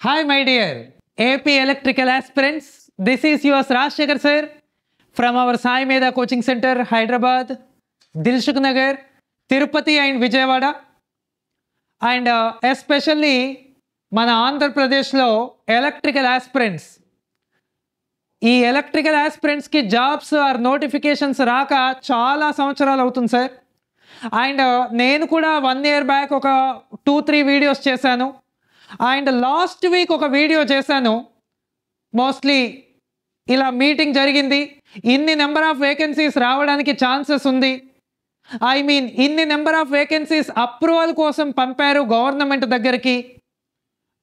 Hi, my dear AP Electrical aspirants. This is yours Rajshekhar sir from our Sai Meda Coaching Center, Hyderabad, Dilshuk Nagar, Tirupati and Vijayawada. And especially మన ఆంధ్రప్రదేశ్లో electrical aspirants ఈ electrical ఆస్పిరెంట్స్కి jobs are notifications రాక చాలా సంవత్సరాలు అవుతుంది sir. And నేను కూడా 1 year back ఒక 2-3 వీడియోస్ చేశాను. అండ్ లాస్ట్ వీక్ ఒక వీడియో చేశాను. మోస్ట్లీ ఇలా మీటింగ్ జరిగింది, ఇన్ని నెంబర్ ఆఫ్ వేకెన్సీస్ రావడానికి ఛాన్సెస్ ఉంది, ఐ మీన్ ఇన్ని నెంబర్ ఆఫ్ వేకెన్సీస్ అప్రూవల్ కోసం పంపారు గవర్నమెంట్ దగ్గరికి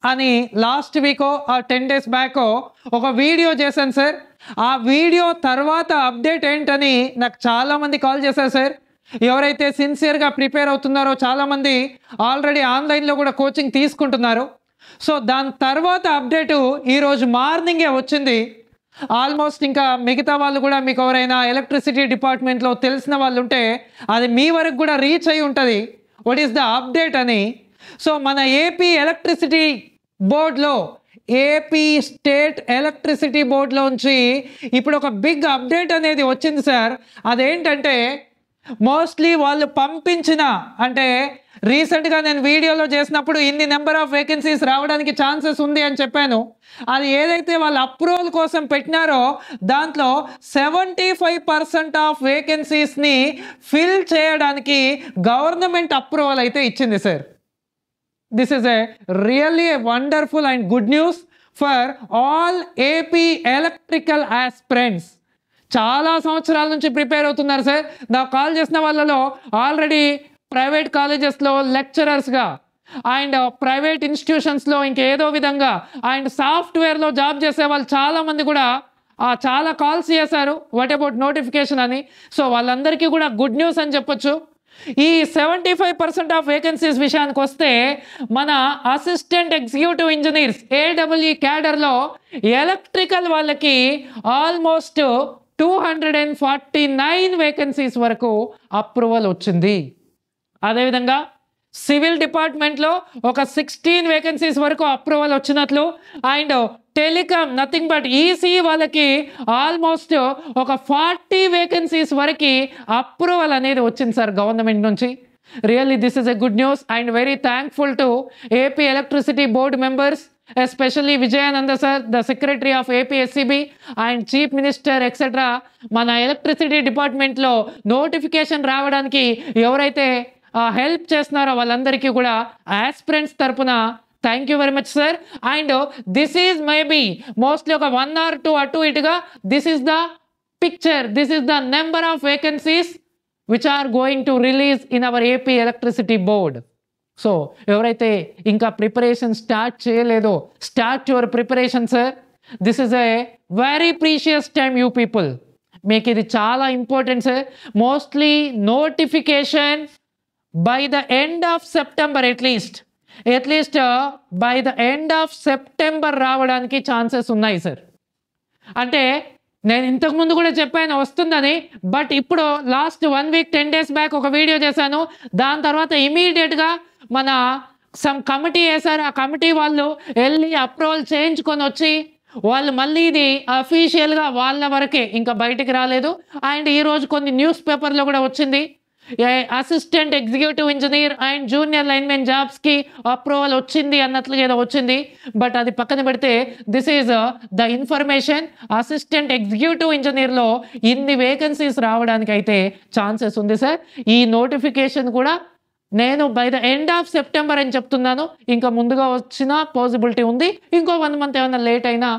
అని లాస్ట్ వీకో 10 days బ్యాకో ఒక వీడియో చేశాను సార్. ఆ వీడియో తర్వాత అప్డేట్ ఏంటని నాకు చాలామంది కాల్ చేశారు సార్. ఎవరైతే సిన్సియర్గా ప్రిపేర్ అవుతున్నారో చాలామంది ఆల్రెడీ ఆన్లైన్లో కూడా కోచింగ్ తీసుకుంటున్నారు. సో దాని తర్వాత అప్డేటు ఈరోజు మార్నింగే వచ్చింది. ఆల్మోస్ట్ ఇంకా మిగతా వాళ్ళు కూడా మీకు ఎవరైనా ఎలక్ట్రిసిటీ డిపార్ట్మెంట్లో తెలిసిన వాళ్ళు ఉంటే అది మీ వరకు కూడా రీచ్ అయి ఉంటుంది వాట్ ఈస్ ద అప్డేట్ అని. సో మన ఏపీ ఎలక్ట్రిసిటీ బోర్డ్లో ఏపీ స్టేట్ ఎలక్ట్రిసిటీ బోర్డ్లోంచి ఇప్పుడు ఒక బిగ్ అప్డేట్ అనేది వచ్చింది సార్. అదేంటంటే మోస్ట్లీ వాళ్ళు పంపించిన, అంటే రీసెంట్గా నేను వీడియోలో చేసినప్పుడు ఇన్ని నెంబర్ ఆఫ్ వేకెన్సీస్ రావడానికి ఛాన్సెస్ ఉంది అని చెప్పాను. అది ఏదైతే వాళ్ళు అప్రూవల్ కోసం పెట్టినారో దాంట్లో 75% ఆఫ్ వేకెన్సీస్ని ఫిల్ చేయడానికి గవర్నమెంట్ అప్రూవల్ అయితే ఇచ్చింది sir. This is a really a wonderful and good news for all AP electrical aspirants. చాలా సంవత్సరాల నుంచి ప్రిపేర్ అవుతున్నారు సార్. నాకు కాల్ చేసిన వాళ్ళలో ఆల్రెడీ ప్రైవేట్ కాలేజెస్లో లెక్చరర్స్గా అండ్ ప్రైవేట్ ఇన్స్టిట్యూషన్స్లో ఇంకేదో విధంగా అండ్ సాఫ్ట్వేర్లో జాబ్ చేసే వాళ్ళు చాలామంది కూడా చాలా కాల్స్ చేశారు వాట్ అబౌట్ నోటిఫికేషన్ అని. సో వాళ్ళందరికీ కూడా గుడ్ న్యూస్ అని చెప్పొచ్చు. ఈ 75% ఆఫ్ వేకెన్సీస్ విషయానికి వస్తే మన అసిస్టెంట్ ఎగ్జిక్యూటివ్ ఇంజనీర్స్ ఏడబ్ల్యూ క్యాడర్లో ఎలక్ట్రికల్ వాళ్ళకి ఆల్మోస్ట్ 249 వేకెన్సీస్ వరకు అప్రూవల్ వచ్చింది. అదేవిధంగా సివిల్ డిపార్ట్మెంట్లో ఒక 16 వేకెన్సీస్ వరకు అప్రూవల్ వచ్చినట్లు and telecom nothing but EC వాళ్ళకి ఆల్మోస్ట్ ఒక 40 వేకెన్సీస్ వరకు అప్రూవల్ అనేది వచ్చింది సార్ గవర్నమెంట్ నుంచి. Really this is a good news and very thankful to AP electricity board members, especially Vijayananda sir, the secretary of APSCB and chief minister etcetera. మన electricity డిపార్ట్మెంట్లో notification రావడానికి ఎవరైతే help చేస్తున్నారో వాళ్ళందరికీ కూడా ఆస్పిరెంట్స్ తరపున thank you very much sir. And this is maybe mostly ఒక 1 or 2 అటు ఇటుగా this is the picture, this is the number of vacancies which are going to release in our AP electricity board. So ఎవరైతే ఇంకా preparation start చేయలేదో start your preparation sir. This is a very precious time you people, మీకు ఇది చాలా important sir. Mostly notification by the end of September at least by the end of September రావడానికి chances ఉన్నాయి sir. అంటే నేను ఇంతకుముందు కూడా చెప్పాను వస్తుందని, బట్ ఇప్పుడు లాస్ట్ 1 week 10 days బ్యాక్ ఒక వీడియో చేశాను. దాని తర్వాత ఇమీడియట్గా మన సమ్ కమిటీ వేశారు. ఆ కమిటీ వాళ్ళు వెళ్ళి అప్రూవల్ చేయించుకొని వచ్చి వాళ్ళు మళ్ళీ ఇది అఫీషియల్గా వాళ్ళ వరకే ఇంకా బయటికి రాలేదు. అండ్ ఈరోజు కొన్ని న్యూస్ పేపర్లో కూడా వచ్చింది assistant executive engineer and junior linemen జాబ్స్కి అప్రూవల్ వచ్చింది అన్నట్లు ఏదో వచ్చింది. బట్ అది పక్కన పెడితే this is the information. Assistant executive ఇంజనీర్లో ఇన్ని వేకెన్సీస్ రావడానికి అయితే ఛాన్సెస్ ఉంది సార్. ఈ నోటిఫికేషన్ కూడా నేను by the end of September అని చెప్తున్నాను, ఇంకా ముందుగా వచ్చిన పాసిబిలిటీ ఉంది. ఇంకో 1 month ఏమైనా లేట్ అయినా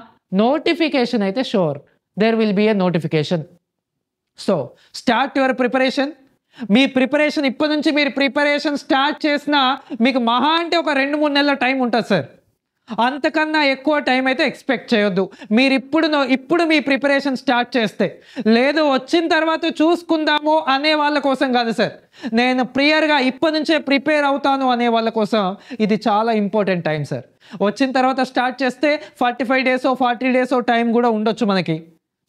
నోటిఫికేషన్ అయితే sure there will be a notification. So start your preparation. మీ ప్రిపరేషన్ ఇప్పటి నుంచి మీరు ప్రిపరేషన్ స్టార్ట్ చేసినా మీకు మహా అంటే ఒక 2-3 నెలల టైం ఉంటుంది సార్. అంతకన్నా ఎక్కువ టైం అయితే ఎక్స్పెక్ట్ చేయొద్దు. మీరు ఇప్పుడు మీ ప్రిపరేషన్ స్టార్ట్ చేస్తే, లేదు వచ్చిన తర్వాత చూసుకుందాము అనే వాళ్ళ కోసం కాదు సార్, నేను ప్రియర్గా ఇప్పటి నుంచే ప్రిపేర్ అవుతాను అనే వాళ్ళ కోసం ఇది చాలా ఇంపార్టెంట్ టైం సార్. వచ్చిన తర్వాత స్టార్ట్ చేస్తే 45 days 40 days టైం కూడా ఉండొచ్చు మనకి.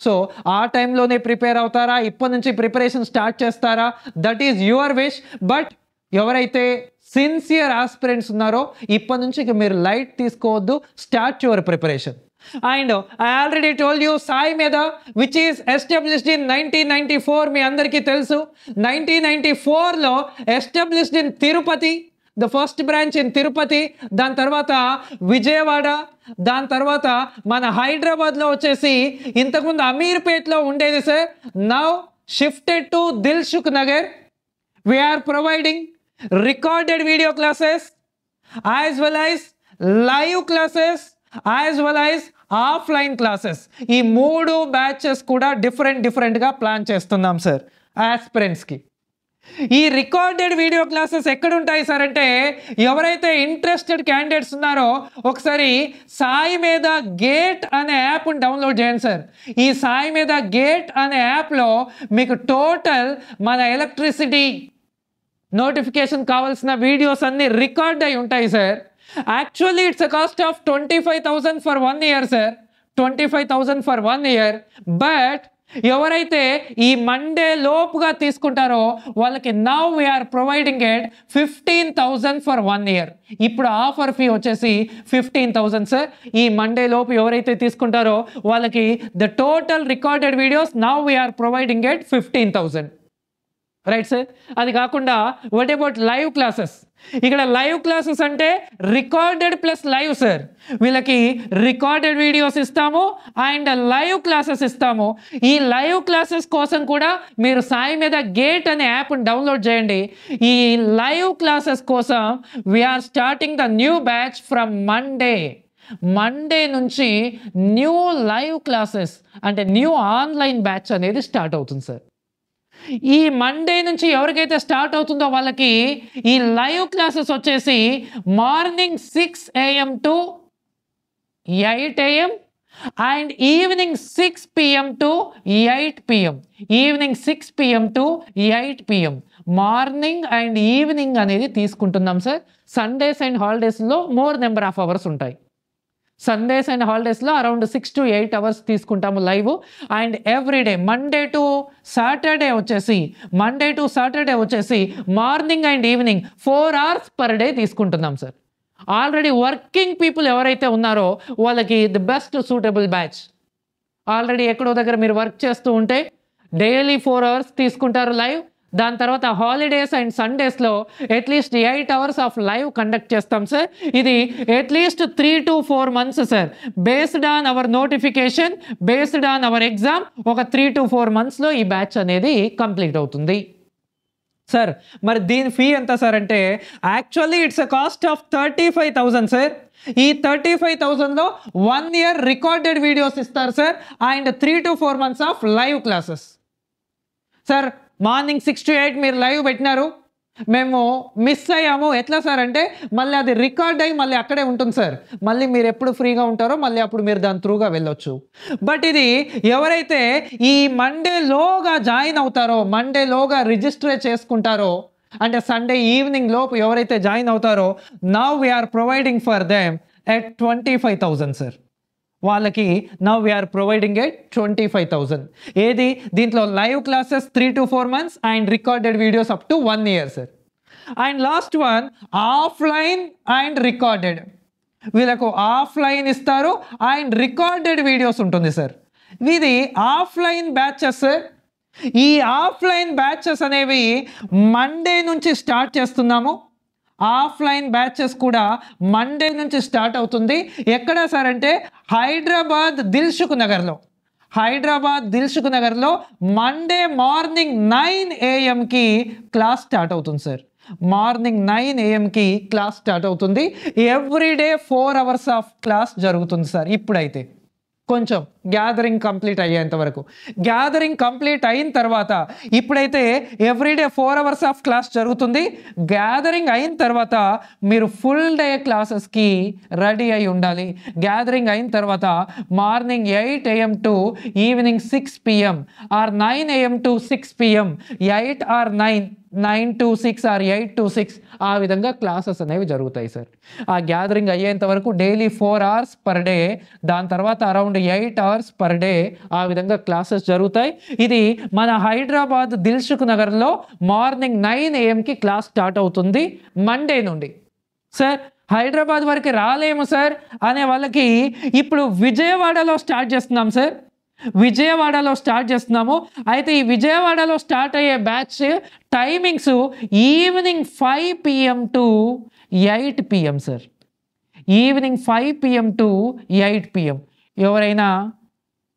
సో ఆ టైంలోనే ప్రిపేర్ అవుతారా, ఇప్పటి నుంచి ప్రిపరేషన్ స్టార్ట్ చేస్తారా, that is your wish. But ఎవరైతే సిన్సియర్ ఆస్పిరెంట్స్ ఉన్నారో ఇప్పటి నుంచి ఇక మీరు లైట్ తీసుకోవద్దు, start your preparation. And I already told you Sai Medha which is established in 1994. మీ అందరికీ తెలుసు 1994లో established in Tirupati, the first branch in Tirupati, దాని తర్వాత విజయవాడ, దాని తర్వాత మన హైదరాబాద్లో వచ్చేసి ఇంతకుముందు అమీర్పేట్లో ఉండేది sir. Now shifted to Dilsukh Nagar. We are providing recorded video classes as well as live classes as well as offline classes. ఈ 3 బ్యాచెస్ కూడా డిఫరెంట్గా ప్లాన్ చేస్తున్నాం సార్ ఆస్పిరెంట్స్కి. ఈ రికార్డెడ్ వీడియో క్లాసెస్ ఎక్కడ ఉంటాయి సార్ అంటే, ఎవరైతే ఇంట్రెస్టెడ్ క్యాండిడేట్స్ ఉన్నారో ఒకసారి సాయి మీద గేట్ అనే యాప్ని డౌన్లోడ్ చేయండి సార్. ఈ సాయి మీద గేట్ అనే యాప్లో మీకు టోటల్ మన ఎలక్ట్రిసిటీ నోటిఫికేషన్ కావాల్సిన వీడియోస్ అన్ని రికార్డ్ అయి ఉంటాయి sir. Actually it's a cost of 25,000 for 1 year sir, 25,000 for 1 year. But ఎవరైతే ఈ మండే లోపుగా తీసుకుంటారో వాళ్ళకి now we are providing it 15,000 for 1 year. ఇప్పుడు ఆఫర్ ఫీ వచ్చేసి 15,000 సార్. ఈ మండే లోపు ఎవరైతే తీసుకుంటారో వాళ్ళకి the total recorded videos now we are providing it 15,000. Right sir. అది కాకుండా వాట్ అబౌట్ లైవ్ క్లాసెస్? ఇక్కడ లైవ్ క్లాసెస్ అంటే రికార్డెడ్ ప్లస్ లైవ్ సార్. వీళ్ళకి రికార్డెడ్ వీడియోస్ ఇస్తాము అండ్ లైవ్ క్లాసెస్ ఇస్తాము. ఈ లైవ్ క్లాసెస్ కోసం కూడా మీరు సాయి మీద గేట్ అనే యాప్ని డౌన్లోడ్ చేయండి. ఈ లైవ్ క్లాసెస్ కోసం we are starting the new batch from Monday నుంచి న్యూ లైవ్ క్లాసెస్ అంటే న్యూ ఆన్లైన్ బ్యాచ్ అనేది స్టార్ట్ అవుతుంది సార్. ఈ మండే నుంచి ఎవరికైతే స్టార్ట్ అవుతుందో వాళ్ళకి ఈ లైవ్ క్లాసెస్ వచ్చేసి morning 6 AM to 8 AM and evening 6 PM to 8 PM. Evening 6 PM to 8 PM morning and evening అనేది తీసుకుంటున్నాం సార్. సండేస్ అండ్ హాలిడేస్లో మోర్ నెంబర్ ఆఫ్ అవర్స్ ఉంటాయి. సండేస్ అండ్ హాలిడేస్లో అరౌండ్ 6 to 8 అవర్స్ తీసుకుంటాము live. And everyday Monday to Saturday వచ్చేసి morning and evening 4 hours per day తీసుకుంటున్నాం sir. Already working people ఎవరైతే ఉన్నారో వాళ్ళకి ది బెస్ట్ సూటబుల్ బ్యాచ్. ఆల్రెడీ ఎక్కడో దగ్గర మీరు వర్క్ చేస్తూ ఉంటే డైలీ 4 hours తీసుకుంటారు లైవ్. దాని తర్వాత హాలిడేస్ అండ్ సండేస్లో at least 8 hours of live conduct చేస్తాం సార్. ఇది at least 3 to 4 months sir. Based on our notification, based on our exam, ఒక 3 to 4 monthsలో ఈ బ్యాచ్ అనేది కంప్లీట్ అవుతుంది సార్. మరి దీని ఫీ ఎంత సార్ అంటే, actually it's a cost of 35,000 sir. ఈ 35,000లో 1 year రికార్డెడ్ వీడియోస్ ఇస్తారు sir and 3 to 4 months of live classes sir. Morning 6 to 8 మీరు లైవ్ పెట్టినారు, మేము మిస్ అయ్యాము. ఎట్లా సార్ అంటే మళ్ళీ అది రికార్డ్ అయ్యి మళ్ళీ అక్కడే ఉంటుంది సార్. మళ్ళీ మీరు ఎప్పుడు ఫ్రీగా ఉంటారో మళ్ళీ అప్పుడు మీరు దాని త్రూగా వెళ్ళొచ్చు. బట్ ఇది ఎవరైతే ఈ మండేలోగా జాయిన్ అవుతారో, మండేలోగా రిజిస్టర్ చేసుకుంటారో అంటే సండే ఈవినింగ్ లోపు ఎవరైతే జాయిన్ అవుతారో now we are providing for them at 25,000 sir. వాళ్ళకి నౌ వీఆర్ ప్రొవైడింగ్ ఎట్ 25,000. ఏది దీంట్లో live classes 3 to 4 months and recorded videos up to 1 year sir. And last one offline and recorded. వీళ్ళకు offline ఇస్తారు and recorded videos ఉంటుంది sir. ఇది offline batches sir. ఈ offline batches అనేవి Monday నుంచి start చేస్తున్నాము. ఆఫ్లైన్ బ్యాచెస్ కూడా Monday నుంచి స్టార్ట్ అవుతుంది. ఎక్కడ సార్ అంటే హైదరాబాద్ దిల్సుఖ్ నగర్లో Monday morning 9 AM class start అవుతుంది sir. Morning 9 AM class start అవుతుంది. ఎవ్రీడే 4 hours ఆఫ్ క్లాస్ జరుగుతుంది సార్. ఇప్పుడైతే కొంచెం గ్యాదరింగ్ కంప్లీట్ అయ్యేంత వరకు. గ్యాదరింగ్ కంప్లీట్ అయిన తర్వాత ఇప్పుడైతే ఎవ్రీడే 4 hours ఆఫ్ క్లాస్ జరుగుతుంది. గ్యాదరింగ్ అయిన తర్వాత మీరు ఫుల్ డే క్లాసెస్కి రెడీ అయి ఉండాలి. గ్యాదరింగ్ అయిన తర్వాత morning 8 AM to evening 6 PM or 9 AM to 6 PM 8 or 9 to 6 or 8 to 6 ఆ విధంగా క్లాసెస్ అనేవి జరుగుతాయి సార్. ఆ గ్యాదరింగ్ అయ్యేంత వరకు డైలీ 4 hours పర్ డే. దాని తర్వాత around 8 hours hours per day ఆ విధంగా క్లాసెస్ జరుగుతాయి. ఇది మన హైదరాబాద్ దిల్సుఖ్ నగర్లో మార్నింగ్ 9 AM క్లాస్ స్టార్ట్ అవుతుంది మండే నుండి. సార్ హైదరాబాద్ వరకు రాలేము సార్ అనే వాళ్ళకి ఇప్పుడు విజయవాడలో స్టార్ట్ చేస్తున్నాం సార్. విజయవాడలో స్టార్ట్ చేస్తున్నాము. అయితే ఈ విజయవాడలో స్టార్ట్ అయ్యే batch timings evening 5 PM to 8 PM sir. Evening 5 PM to 8 PM. ఎవరైనా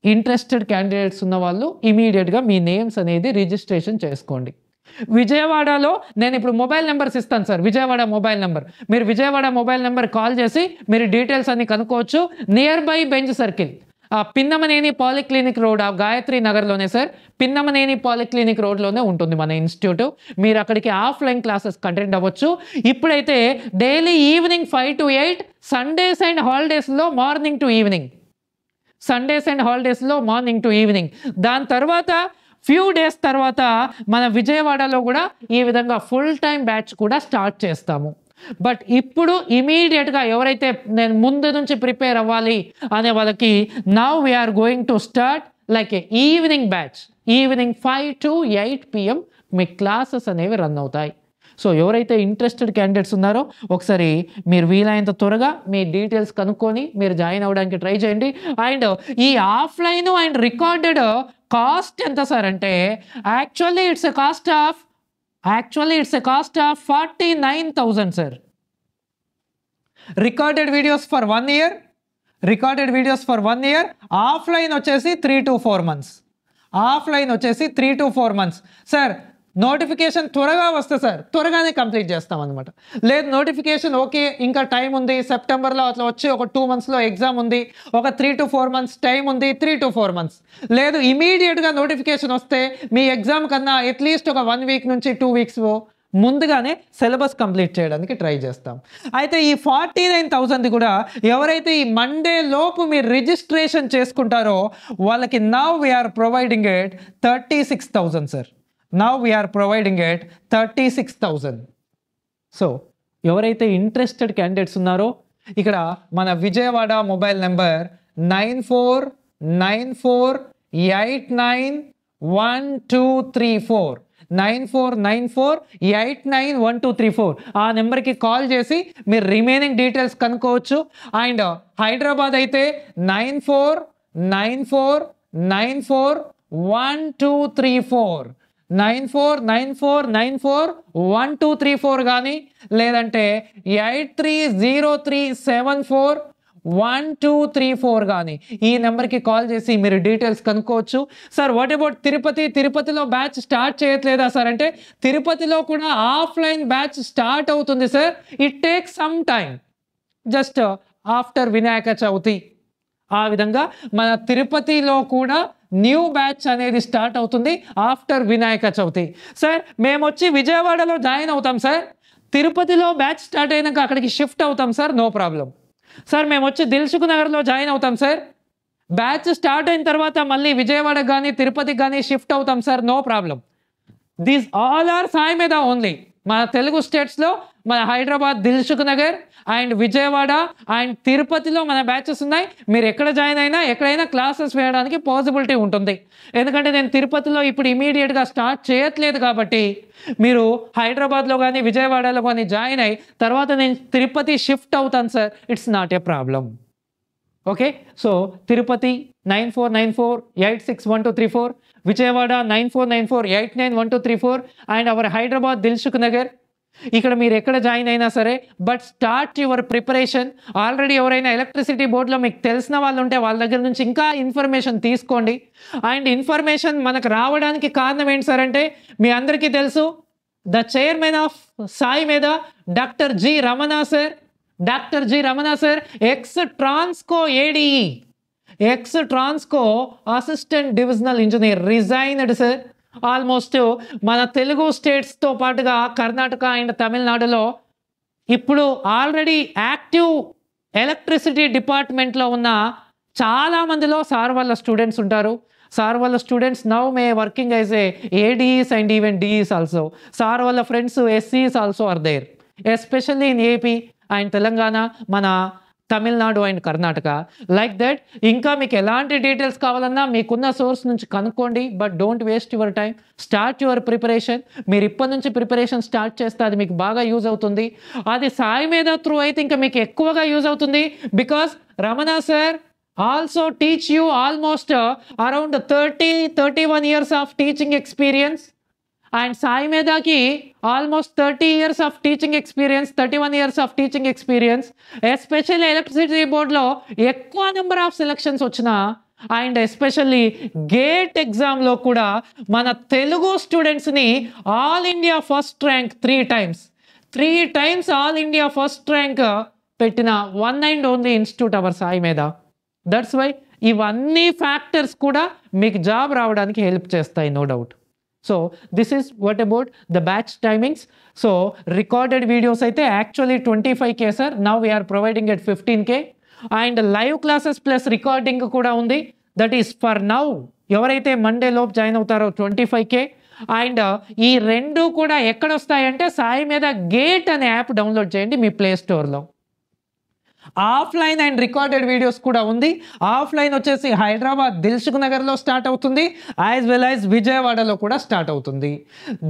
ఇంట్రెస్టెడ్ క్యాండిడేట్స్ ఉన్న వాళ్ళు ఇమీడియట్గా మీ నేమ్స్ అనేది రిజిస్ట్రేషన్ చేసుకోండి. విజయవాడలో నేను ఇప్పుడు మొబైల్ నెంబర్స్ ఇస్తాను సార్. విజయవాడ మొబైల్ నెంబర్, మీరు విజయవాడ మొబైల్ నెంబర్ కాల్ చేసి మీరు డీటెయిల్స్ అన్ని కనుక్కోవచ్చు. Near by bench circle, Pinnamaneni polyclinic road, Gayatri నగర్లోనే సార్. పిన్నమనేని పాలిక్లినిక్ రోడ్లోనే ఉంటుంది మన ఇన్స్టిట్యూట్. మీరు అక్కడికి ఆఫ్లైన్ క్లాసెస్ అటెండ్ అవ్వచ్చు. ఇప్పుడైతే daily evening 5 to 8, Sundays and హాలిడేస్లో morning to evening, Sundays and హాలిడేస్లో మార్నింగ్ టు ఈవినింగ్. దాని తర్వాత ఫ్యూ డేస్ తర్వాత మన విజయవాడలో కూడా ఈ విధంగా ఫుల్ టైం బ్యాచ్ కూడా స్టార్ట్ చేస్తాము. బట్ ఇప్పుడు ఇమీడియట్గా ఎవరైతే నేను ముందు నుంచి ప్రిపేర్ అవ్వాలి అనే వాళ్ళకి now we are going to start like a evening batch. Evening 5 to 8 PM మీ క్లాసెస్ అనేవి రన్ అవుతాయి. సో ఎవరైతే ఇంట్రెస్టెడ్ క్యాండిడేట్స్ ఉన్నారో ఒకసారి మీరు వీలైనంత త్వరగా మీ డీటెయిల్స్ కనుక్కొని మీరు జాయిన్ అవ్వడానికి ట్రై చేయండి. అండ్ ఈ ఆఫ్లైన్ అండ్ రికార్డెడ్ కాస్ట్ ఎంత సార్ అంటే actually it's a cost of 49,000 sir. Recorded videos for 1 year, recorded videos for 1 year. Offline వచ్చేసి 3 to 4 months. ఆఫ్లైన్ వచ్చేసి 3 to 4 months సార్. నోటిఫికేషన్ త్వరగా వస్తే సార్ త్వరగానే కంప్లీట్ చేస్తాం అనమాట. లేదు నోటిఫికేషన్ ఓకే ఇంకా టైం ఉంది, సెప్టెంబర్లో అట్లా వచ్చి ఒక 2 monthsలో ఎగ్జామ్ ఉంది, ఒక 3 to 4 months టైం ఉంది, 3 to 4 months. లేదు ఇమీడియట్గా నోటిఫికేషన్ వస్తే మీ ఎగ్జామ్ కన్నా అట్లీస్ట్ ఒక 1 week నుంచి 2 weeks ముందుగానే సిలబస్ కంప్లీట్ చేయడానికి ట్రై చేస్తాం. అయితే ఈ 49,000 కూడా ఎవరైతే ఈ మండే లోపు మీరు రిజిస్ట్రేషన్ చేసుకుంటారో వాళ్ళకి now we are providing it 36,000 sir. Now we are providing it 36,000. So ఎవరైతే ఇంట్రెస్టెడ్ క్యాండిడేట్స్ ఉన్నారో ఇక్కడ మన విజయవాడ మొబైల్ నెంబర్ 9494891234 9494891234 ఆ నెంబర్కి కాల్ చేసి మీరు రిమైనింగ్ డీటెయిల్స్ కనుక్కోవచ్చు. అండ్ హైదరాబాద్ అయితే 9494941234 9494941234 కానీ లేదంటే 8303741234 కానీ ఈ నెంబర్కి కాల్ చేసి మీరు డీటెయిల్స్ కనుక్కోవచ్చు. Sir what about Tirupati? తిరుపతిలో బ్యాచ్ స్టార్ట్ చేయట్లేదా సార్ అంటే తిరుపతిలో కూడా ఆఫ్లైన్ బ్యాచ్ స్టార్ట్ అవుతుంది sir. It takes some time, just after Vinayaka Chavithi. ఆ విధంగా మన తిరుపతిలో కూడా న్యూ బ్యాచ్ అనేది స్టార్ట్ అవుతుంది ఆఫ్టర్ వినాయక చవితి. సార్ మేము వచ్చి విజయవాడలో జాయిన్ అవుతాం సార్, తిరుపతిలో బ్యాచ్ స్టార్ట్ అయినాక అక్కడికి షిఫ్ట్ అవుతాం సార్, నో ప్రాబ్లం. సార్ మేము వచ్చి దిల్సుఖ్ నగర్లో జాయిన్ అవుతాం సార్, బ్యాచ్ స్టార్ట్ అయిన తర్వాత మళ్ళీ విజయవాడకు కానీ తిరుపతికి కానీ షిఫ్ట్ అవుతాం sir, no problem. These all are Sai మీద ఓన్లీ. మన తెలుగు స్టేట్స్లో మన హైదరాబాద్ దిల్సుఖ్ నగర్ అండ్ విజయవాడ అండ్ తిరుపతిలో మన బ్యాచెస్ ఉన్నాయి. మీరు ఎక్కడ జాయిన్ అయినా ఎక్కడైనా క్లాసెస్ వేయడానికి పాసిబిలిటీ ఉంటుంది. ఎందుకంటే నేను తిరుపతిలో ఇప్పుడు ఇమీడియట్గా స్టార్ట్ చేయట్లేదు కాబట్టి మీరు హైదరాబాద్లో కానీ విజయవాడలో కానీ జాయిన్ అయ్యి తర్వాత నేను తిరుపతి షిఫ్ట్ అవుతాను sir, it's not a problem. Okay, so Tirupati 9494861234, Vijayawada 9494891234 and hour Hyderabad Dilsukh Nagar. ఇక్కడ మీరు ఎక్కడ జాయిన్ అయినా సరే but start your preparation. Already ఎవరైనా ఎలక్ట్రిసిటీ బోర్డులో మీకు తెలిసిన వాళ్ళు ఉంటే వాళ్ళ దగ్గర నుంచి ఇంకా ఇన్ఫర్మేషన్ తీసుకోండి. అండ్ ఇన్ఫర్మేషన్ మనకు రావడానికి కారణం ఏంటి సార్ అంటే మీ అందరికీ తెలుసు, ద చైర్మన్ ఆఫ్ సాయి మీద doctor G Ramana sir, doctor G Ramana sir X Transco ADE, X Transco assistant divisional engineer, resigned sir. Almost మన తెలుగు స్టేట్స్తో పాటుగా కర్ణాటక అండ్ తమిళనాడులో ఇప్పుడు ఆల్రెడీ యాక్టివ్ ఎలక్ట్రిసిటీ డిపార్ట్మెంట్లో ఉన్న చాలామందిలో సార్ వాళ్ళ స్టూడెంట్స్ ఉంటారు. సార్ వాళ్ళ students now may working as a ADEs and even DEs also. Sir వాళ్ళ friends SCs also are there, especially in AP and Telangana. మన Tamil Nadu and Karnataka, like that. ఇంకా మీకు ఎలాంటి డీటెయిల్స్ కావాలన్నా మీకున్న సోర్స్ నుంచి కనుక్కోండి, but don't waste your time, start your preparation. మీరు ఇప్పటి నుంచి ప్రిపరేషన్ స్టార్ట్ చేస్తే అది మీకు బాగా యూజ్ అవుతుంది. అది సాయి మీద త్రూ అయితే ఇంకా మీకు ఎక్కువగా యూజ్ అవుతుంది, because Ramana sir also teach you almost around 31 years of teaching experience. And Sai మీదకి almost 30 years of teaching experience, 31 years of teaching experience. Especially electricity బోర్డ్లో ఎక్కువ నెంబర్ ఆఫ్ సెలక్షన్స్ వచ్చిన అండ్ ఎస్పెషల్లీ గేట్ ఎగ్జామ్లో కూడా మన తెలుగు స్టూడెంట్స్ని all India first rank 3 times all India first rank పెట్టిన one and only institute our Sai Medha. That's why ఇవన్నీ factors కూడా మీకు జాబ్ రావడానికి హెల్ప్ చేస్తాయి, no doubt. So this is what about the batch timings. So recorded videos అయితే actually 25K sir, now we're providing at 15K. And live classes plus recording కూడా ఉంది. That is for now ఎవరైతే Monday లోపు join అవుతారో 25K. And ఈ రెండు కూడా ఎక్కడ వస్తాయంటే సాయి మీద గేట్ అనే యాప్ డౌన్లోడ్ చేయండి మీ ప్లే స్టోర్లో. ఆఫ్లైన్ అండ్ రికార్డెడ్ వీడియోస్ కూడా ఉంది. ఆఫ్లైన్ వచ్చేసి హైదరాబాద్ దిల్సుఖ్ నగర్లో స్టార్ట్ అవుతుంది, యాజ్ వెల్ యాజ్ విజయవాడలో కూడా స్టార్ట్ అవుతుంది.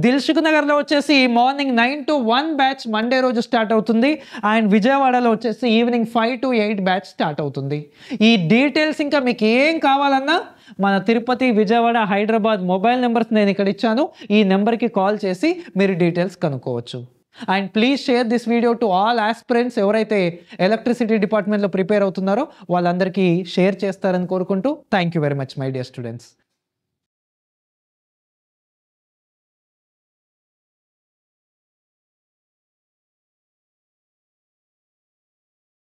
దిల్సుఖ్ నగర్లో వచ్చేసి మార్నింగ్ 9 to 1 బ్యాచ్ మండే రోజు స్టార్ట్ అవుతుంది. అండ్ విజయవాడలో వచ్చేసి ఈవినింగ్ 5 to 8 బ్యాచ్ స్టార్ట్ అవుతుంది. ఈ డీటెయిల్స్ ఇంకా మీకు ఏం కావాలన్నా మన తిరుపతి, విజయవాడ, హైదరాబాద్ మొబైల్ నెంబర్స్ నేను ఇక్కడ ఇచ్చాను. ఈ నెంబర్కి కాల్ చేసి మీరు డీటెయిల్స్ కనుక్కోవచ్చు. And please share this video to all aspirants. ఎవరైతే ఎలక్ట్రిసిటీ డిపార్ట్మెంట్లో ప్రిపేర్ అవుతున్నారో వాళ్ళందరికీ షేర్ చేస్తారని కోరుకుంటూ thank you very much my dear students.